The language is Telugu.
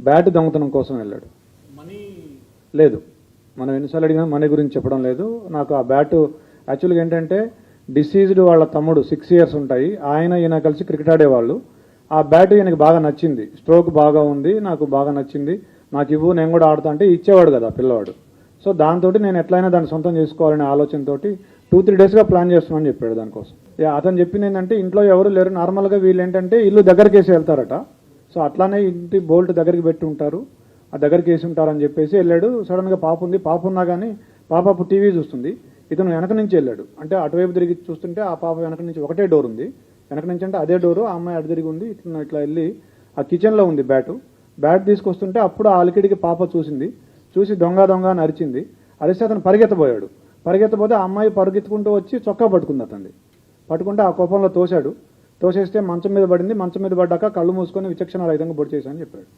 బ్యాట్ దొంగతనం కోసం వెళ్ళాడు. లేదు, మనం ఎన్నిసార్లు అడిగినా మనీ గురించి చెప్పడం లేదు. నాకు ఆ బ్యాట్ యాక్చువల్గా ఏంటంటే డిసీజ్డ్ వాళ్ళ తమ్ముడు 6 years ఉంటాయి, ఈయన కలిసి క్రికెట్ ఆడేవాళ్ళు. ఆ బ్యాట్ ఈయనకి బాగా నచ్చింది, స్ట్రోక్ బాగా ఉంది, నాకు బాగా నచ్చింది, నాకు ఇవ్వు నేను కూడా ఆడుతా అంటే ఇచ్చేవాడు కదా పిల్లవాడు. సో దాంతో నేను ఎట్లయినా దాన్ని సొంతం చేసుకోవాలనే ఆలోచనతో 2-3 daysగా ప్లాన్ చేస్తున్నాను చెప్పాడు దానికోసం. అతను చెప్పింది ఏంటంటే ఇంట్లో ఎవరు లేరు, నార్మల్గా వీళ్ళు ఏంటంటే ఇల్లు దగ్గరికి వేసి వెళ్తారట. సో అట్లానే ఇంటి బోల్ట్ దగ్గరికి పెట్టి ఉంటారు, ఆ దగ్గరికి వేసి ఉంటారని చెప్పేసి వెళ్ళాడు. సడన్గా పాప ఉంది, పాప ఉన్నా కానీ పాప అప్పుడు టీవీ చూస్తుంది, ఇతను వెనక నుంచి వెళ్ళాడు. అంటే అటువైపు తిరిగి చూస్తుంటే ఆ పాప వెనక నుంచి ఒకటే డోర్ ఉంది, వెనక నుంచి అంటే అదే డోరు, ఆ అమ్మాయి అటు తిరిగి ఉంది. ఇట్లా వెళ్ళి ఆ కిచెన్లో ఉంది బ్యాట్ తీసుకొస్తుంటే అప్పుడు ఆ అలికిడికి పాప చూసి దొంగ అని అరిచింది. అరిస్తే అతను పరిగెత్తబోతే ఆ అమ్మాయి పరిగెత్తుకుంటూ వచ్చి చొక్కా పట్టుకుంది, అతన్ని పట్టుకుంటే ఆ కోపంలో తోసేస్తే మంచం మీద పడింది. మంచం మీద పడ్డాక కళ్ళు మూసుకొని విచక్షణ రహితంగా పొడి చేశానని చెప్పాడు.